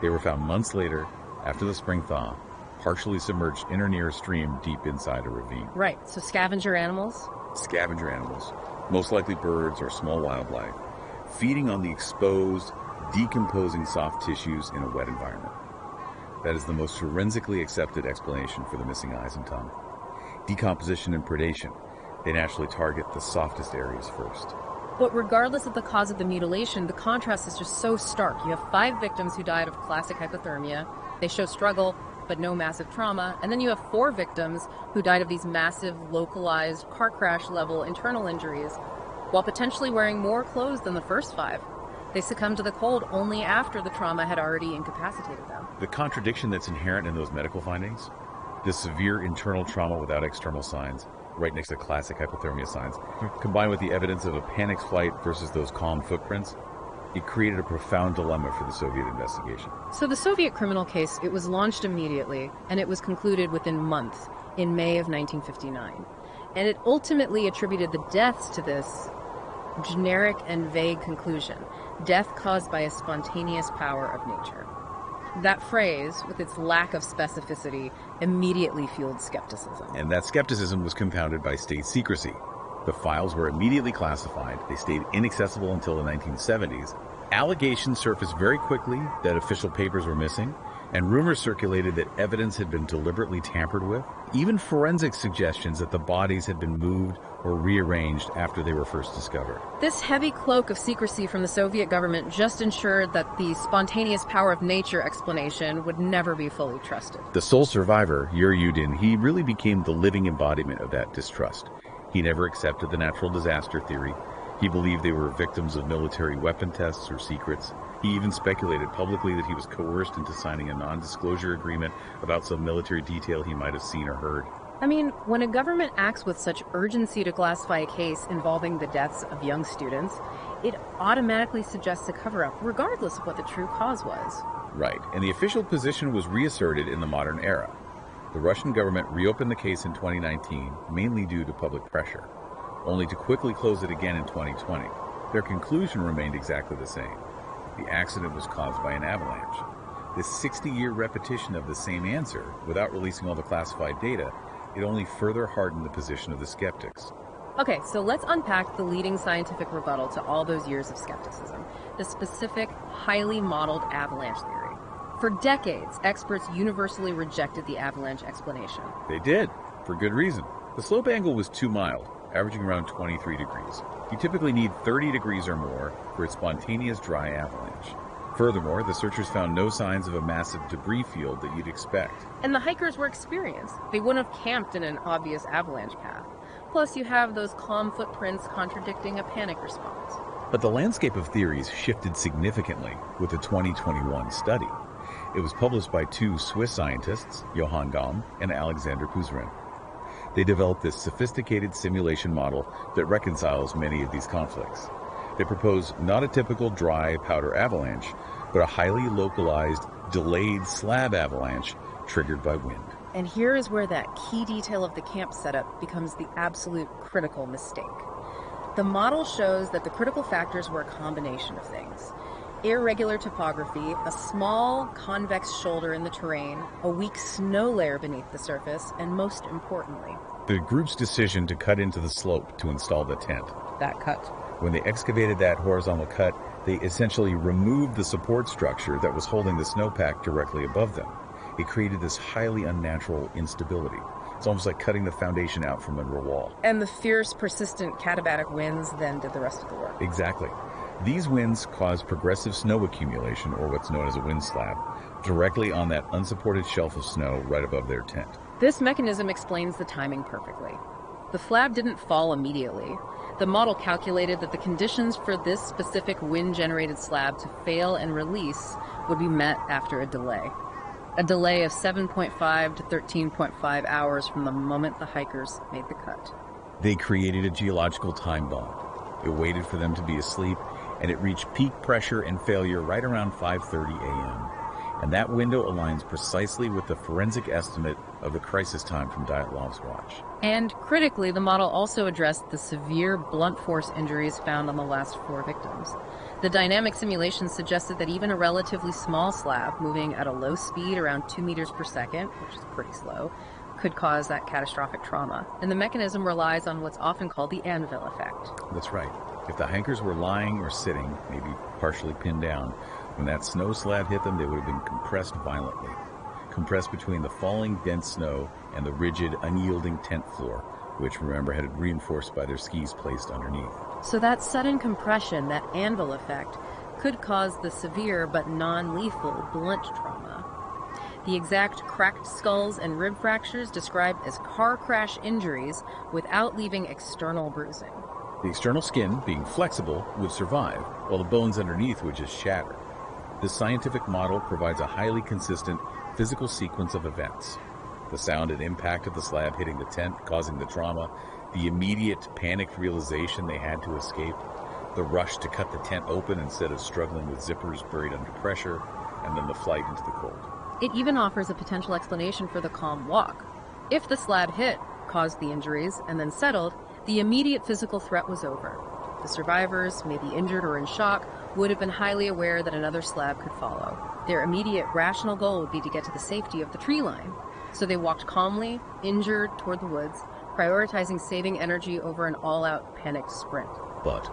They were found months later, after the spring thaw, partially submerged in or near a stream deep inside a ravine. Right, so scavenger animals? Scavenger animals, most likely birds or small wildlife, feeding on the exposed, decomposing soft tissues in a wet environment. That is the most forensically accepted explanation for the missing eyes and tongue. Decomposition and predation. They naturally target the softest areas first. But regardless of the cause of the mutilation, the contrast is just so stark. You have 5 victims who died of classic hypothermia. They show struggle, but no massive trauma. And then you have 4 victims who died of these massive, localized, car crash-level internal injuries, while potentially wearing more clothes than the first 5. They succumbed to the cold only after the trauma had already incapacitated them. The contradiction that's inherent in those medical findings, the severe internal trauma without external signs, right next to classic hypothermia signs, combined with the evidence of a panicked flight versus those calm footprints, it created a profound dilemma for the Soviet investigation. So the Soviet criminal case, it was launched immediately, and it was concluded within months, in May of 1959. And it ultimately attributed the deaths to this generic and vague conclusion: death caused by a spontaneous power of nature. That phrase, with its lack of specificity, immediately fueled skepticism. And that skepticism was compounded by state secrecy. The files were immediately classified. They stayed inaccessible until the 1970s. Allegations surfaced very quickly that official papers were missing, and rumors circulated that evidence had been deliberately tampered with. Even forensic suggestions that the bodies had been moved or rearranged after they were first discovered. This heavy cloak of secrecy from the Soviet government just ensured that the spontaneous power of nature explanation would never be fully trusted. The sole survivor, Yuri Yudin, he really became the living embodiment of that distrust. He never accepted the natural disaster theory. He believed they were victims of military weapon tests or secrets. He even speculated publicly that he was coerced into signing a non-disclosure agreement about some military detail he might have seen or heard. I mean, when a government acts with such urgency to classify a case involving the deaths of young students, it automatically suggests a cover-up, regardless of what the true cause was. Right, and the official position was reasserted in the modern era. The Russian government reopened the case in 2019, mainly due to public pressure, only to quickly close it again in 2020. Their conclusion remained exactly the same. The accident was caused by an avalanche. This 60-year repetition of the same answer, without releasing all the classified data, it only further hardened the position of the skeptics. Okay, so let's unpack the leading scientific rebuttal to all those years of skepticism, the specific, highly modeled avalanche theory. For decades, experts universally rejected the avalanche explanation. They did, for good reason. The slope angle was too mild, averaging around 23 degrees. You typically need 30 degrees or more for a spontaneous dry avalanche. Furthermore, the searchers found no signs of a massive debris field that you'd expect. And the hikers were experienced. They wouldn't have camped in an obvious avalanche path. Plus, you have those calm footprints contradicting a panic response. But the landscape of theories shifted significantly with the 2021 study. It was published by 2 Swiss scientists, Johann Gaum and Alexander Puzerin. They developed this sophisticated simulation model that reconciles many of these conflicts. They propose not a typical dry powder avalanche, but a highly localized, delayed slab avalanche triggered by wind. And here is where that key detail of the camp setup becomes the absolute critical mistake. The model shows that the critical factors were a combination of things: irregular topography, a small convex shoulder in the terrain, a weak snow layer beneath the surface, and most importantly, the group's decision to cut into the slope to install the tent. That cut. When they excavated that horizontal cut, they essentially removed the support structure that was holding the snowpack directly above them. It created this highly unnatural instability. It's almost like cutting the foundation out from under a wall. And the fierce, persistent katabatic winds then did the rest of the work. Exactly. These winds caused progressive snow accumulation, or what's known as a wind slab, directly on that unsupported shelf of snow right above their tent. This mechanism explains the timing perfectly. The slab didn't fall immediately. The model calculated that the conditions for this specific wind-generated slab to fail and release would be met after a delay. A delay of 7.5 to 13.5 hours from the moment the hikers made the cut. They created a geological time bomb. It waited for them to be asleep, and it reached peak pressure and failure right around 5:30 a.m. And that window aligns precisely with the forensic estimate of the crisis time from Dyatlov's watch. And critically, the model also addressed the severe blunt force injuries found on the last 4 victims. The dynamic simulations suggested that even a relatively small slab moving at a low speed, around 2 meters per second, which is pretty slow, could cause that catastrophic trauma. And the mechanism relies on what's often called the anvil effect. That's right. If the hikers were lying or sitting, maybe partially pinned down, when that snow slab hit them, they would have been compressed violently. Compressed between the falling dense snow and the rigid, unyielding tent floor, which, remember, had been reinforced by their skis placed underneath. So that sudden compression, that anvil effect, could cause the severe but non-lethal blunt trauma. The exact cracked skulls and rib fractures described as car crash injuries without leaving external bruising. The external skin, being flexible, would survive, while the bones underneath would just shatter. This scientific model provides a highly consistent physical sequence of events. The sound and impact of the slab hitting the tent, causing the trauma, the immediate panicked realization they had to escape, the rush to cut the tent open instead of struggling with zippers buried under pressure, and then the flight into the cold. It even offers a potential explanation for the calm walk. If the slab hit, caused the injuries, and then settled, the immediate physical threat was over. The survivors, maybe injured or in shock, would have been highly aware that another slab could follow. Their immediate rational goal would be to get to the safety of the tree line. So they walked calmly, injured, toward the woods, prioritizing saving energy over an all-out panicked sprint. But,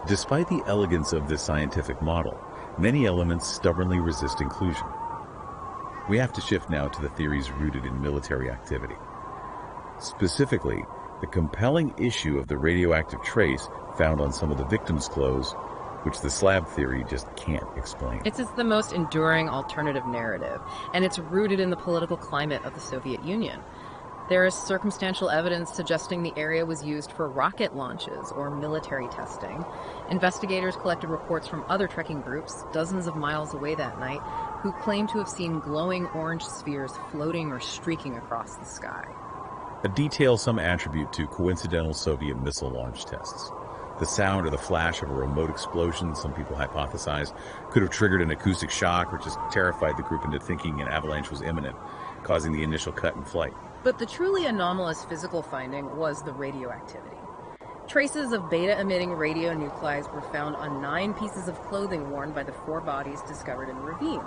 despite the elegance of this scientific model, many elements stubbornly resist inclusion. We have to shift now to the theories rooted in military activity. Specifically, the compelling issue of the radioactive trace found on some of the victims' clothes, which the slab theory just can't explain. It's the most enduring alternative narrative, and it's rooted in the political climate of the Soviet Union. There is circumstantial evidence suggesting the area was used for rocket launches or military testing. Investigators collected reports from other trekking groups, dozens of miles away that night, who claimed to have seen glowing orange spheres floating or streaking across the sky. A detail some attribute to coincidental Soviet missile launch tests. The sound or the flash of a remote explosion, some people hypothesize, could have triggered an acoustic shock, which just terrified the group into thinking an avalanche was imminent, causing the initial cut and flight. But the truly anomalous physical finding was the radioactivity. Traces of beta-emitting radionuclides were found on 9 pieces of clothing worn by the 4 bodies discovered in the ravine.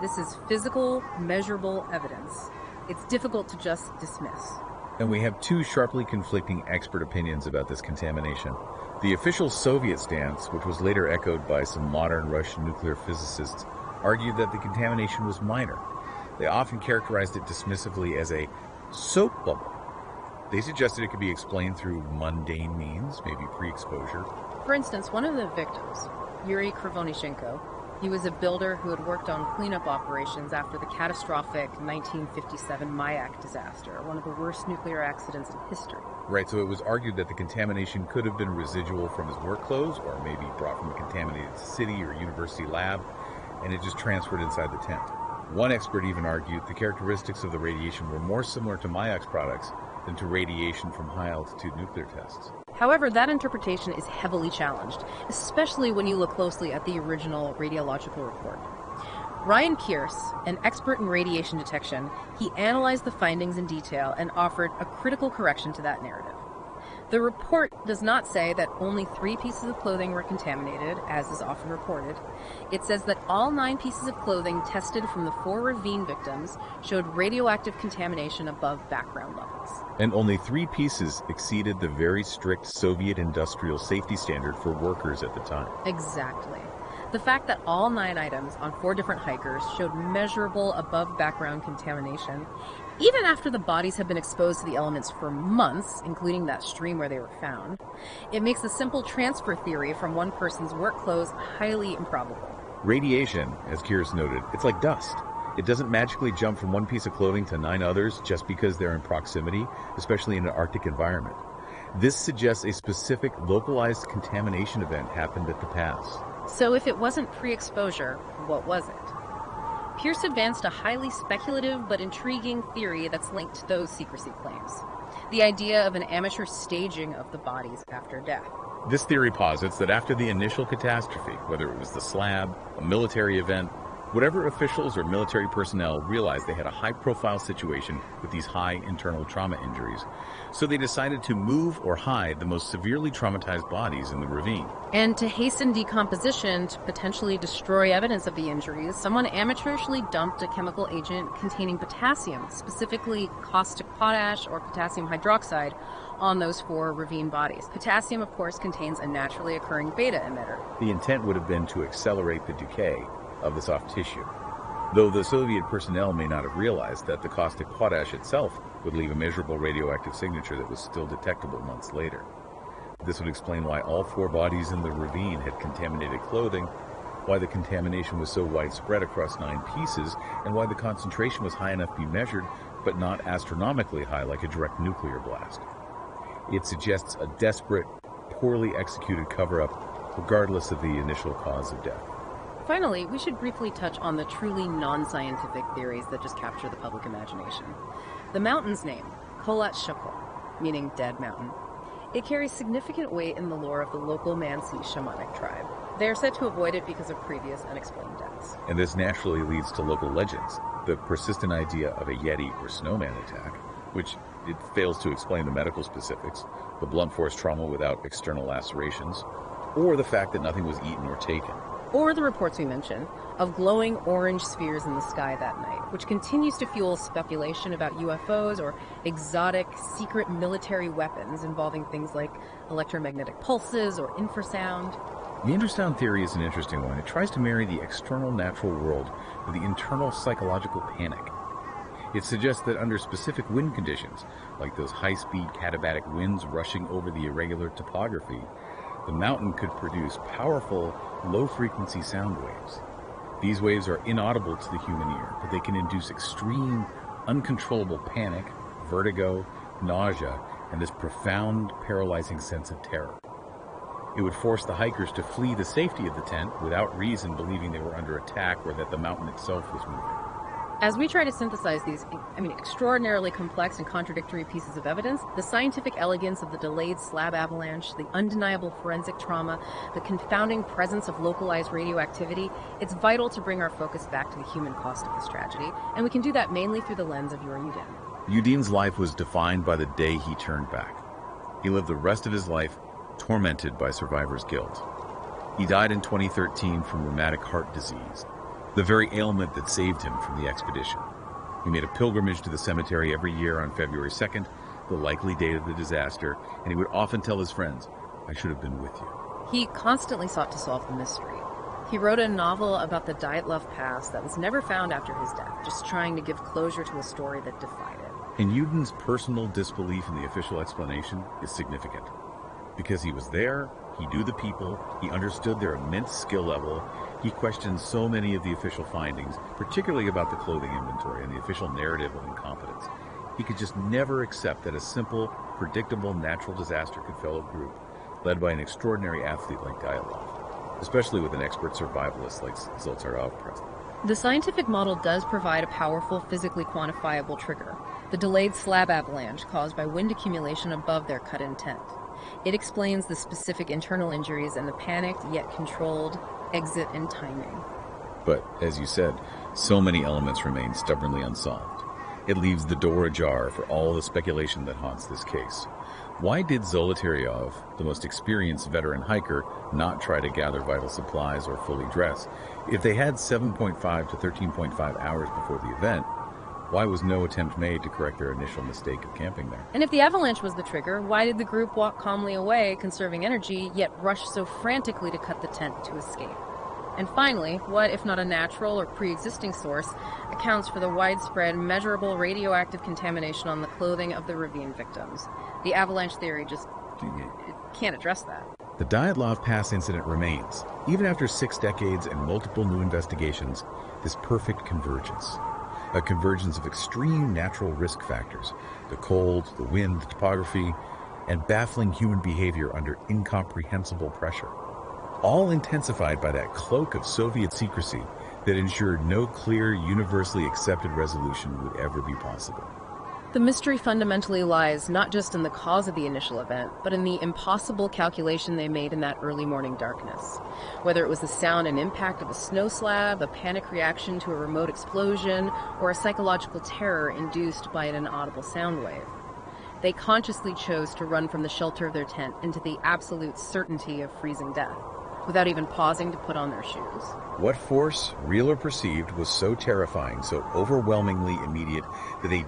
This is physical, measurable evidence. It's difficult to just dismiss. And we have 2 sharply conflicting expert opinions about this contamination. The official Soviet stance, which was later echoed by some modern Russian nuclear physicists, argued that the contamination was minor. They often characterized it dismissively as a soap bubble. They suggested it could be explained through mundane means, maybe pre-exposure. For instance, one of the victims, Yuri Krivonischenko, he was a builder who had worked on cleanup operations after the catastrophic 1957 Mayak disaster, one of the worst nuclear accidents in history. Right, so it was argued that the contamination could have been residual from his work clothes, or maybe brought from a contaminated city or university lab, and it just transferred inside the tent. One expert even argued the characteristics of the radiation were more similar to Mayak's products than to radiation from high-altitude nuclear tests. However, that interpretation is heavily challenged, especially when you look closely at the original radiological report. Ryan Pierce, an expert in radiation detection, he analyzed the findings in detail and offered a critical correction to that narrative. The report does not say that only 3 pieces of clothing were contaminated, as is often reported. It says that all 9 pieces of clothing tested from the 4 ravine victims showed radioactive contamination above background levels. And only 3 pieces exceeded the very strict Soviet industrial safety standard for workers at the time. Exactly. The fact that all 9 items on 4 different hikers showed measurable above background contamination, even after the bodies have been exposed to the elements for months, including that stream where they were found, it makes the simple transfer theory from one person's work clothes highly improbable. Radiation, as Kiris noted, it's like dust. It doesn't magically jump from one piece of clothing to 9 others just because they're in proximity, especially in an Arctic environment. This suggests a specific localized contamination event happened at the pass. So if it wasn't pre-exposure, what was it? Pierce advanced a highly speculative but intriguing theory that's linked to those secrecy claims. The idea of an amateur staging of the bodies after death. This theory posits that after the initial catastrophe, whether it was the slab, a military event, Whatever officials or military personnel realized they had a high-profile situation with these high internal trauma injuries, so they decided to move or hide the most severely traumatized bodies in the ravine. And to hasten decomposition to potentially destroy evidence of the injuries, someone amateurishly dumped a chemical agent containing potassium, specifically caustic potash or potassium hydroxide, on those 4 ravine bodies. Potassium, of course, contains a naturally occurring beta emitter. The intent would have been to accelerate the decay of the soft tissue, though the Soviet personnel may not have realized that the caustic potash itself would leave a measurable radioactive signature that was still detectable months later. This would explain why all 4 bodies in the ravine had contaminated clothing, why the contamination was so widespread across 9 pieces, and why the concentration was high enough to be measured, but not astronomically high like a direct nuclear blast. It suggests a desperate, poorly executed cover-up, regardless of the initial cause of death. Finally, we should briefly touch on the truly non-scientific theories that just capture the public imagination. The mountain's name, Kholat Shakor, meaning dead mountain. It carries significant weight in the lore of the local Mansi shamanic tribe. They are said to avoid it because of previous unexplained deaths. And this naturally leads to local legends, the persistent idea of a Yeti or snowman attack, which it fails to explain the medical specifics, the blunt force trauma without external lacerations, or the fact that nothing was eaten or taken. Or the reports we mentioned of glowing orange spheres in the sky that night, which continues to fuel speculation about UFOs or exotic secret military weapons involving things like electromagnetic pulses or infrasound. The infrasound theory is an interesting one. It tries to marry the external natural world with the internal psychological panic. It suggests that under specific wind conditions, like those high-speed katabatic winds rushing over the irregular topography, the mountain could produce powerful, low-frequency sound waves. These waves are inaudible to the human ear, but they can induce extreme, uncontrollable panic, vertigo, nausea, and this profound, paralyzing sense of terror. It would force the hikers to flee the safety of the tent without reason, believing they were under attack or that the mountain itself was moving. As we try to synthesize these, extraordinarily complex and contradictory pieces of evidence, the scientific elegance of the delayed slab avalanche, the undeniable forensic trauma, the confounding presence of localized radioactivity, it's vital to bring our focus back to the human cost of this tragedy, and we can do that mainly through the lens of your Udin. Udin's life was defined by the day he turned back. He lived the rest of his life tormented by survivor's guilt. He died in 2013 from rheumatic heart disease, the very ailment that saved him from the expedition. He made a pilgrimage to the cemetery every year on February 2nd, the likely date of the disaster, and he would often tell his friends, "I should have been with you." He constantly sought to solve the mystery. He wrote a novel about the Dyatlov Pass that was never found after his death, just trying to give closure to a story that defied it. And Udin's personal disbelief in the official explanation is significant. Because he was there, he knew the people, he understood their immense skill level, he questioned so many of the official findings, particularly about the clothing inventory and the official narrative of incompetence. He could just never accept that a simple, predictable natural disaster could fell a group, led by an extraordinary athlete like Dyatlov, especially with an expert survivalist like Zoltarov present. The scientific model does provide a powerful, physically quantifiable trigger, the delayed slab avalanche caused by wind accumulation above their cut-in tent. It explains the specific internal injuries and the panicked yet controlled exit and timing. But, as you said, so many elements remain stubbornly unsolved. It leaves the door ajar for all the speculation that haunts this case. Why did Zolotaryov, the most experienced veteran hiker, not try to gather vital supplies or fully dress? If they had 7.5 to 13.5 hours before the event, why was no attempt made to correct their initial mistake of camping there? And if the avalanche was the trigger, why did the group walk calmly away, conserving energy, yet rush so frantically to cut the tent to escape? And finally, what, if not a natural or pre-existing source, accounts for the widespread, measurable radioactive contamination on the clothing of the ravine victims? The avalanche theory just it can't address that. The Dyatlov Pass incident remains, even after 6 decades and multiple new investigations, this perfect convergence. A convergence of extreme natural risk factors, the cold, the wind, the topography, and baffling human behavior under incomprehensible pressure. All intensified by that cloak of Soviet secrecy that ensured no clear, universally accepted resolution would ever be possible. The mystery fundamentally lies not just in the cause of the initial event, but in the impossible calculation they made in that early morning darkness. Whether it was the sound and impact of a snow slab, a panic reaction to a remote explosion, or a psychological terror induced by an inaudible sound wave. They consciously chose to run from the shelter of their tent into the absolute certainty of freezing death, without even pausing to put on their shoes. What force, real or perceived, was so terrifying, so overwhelmingly immediate, that they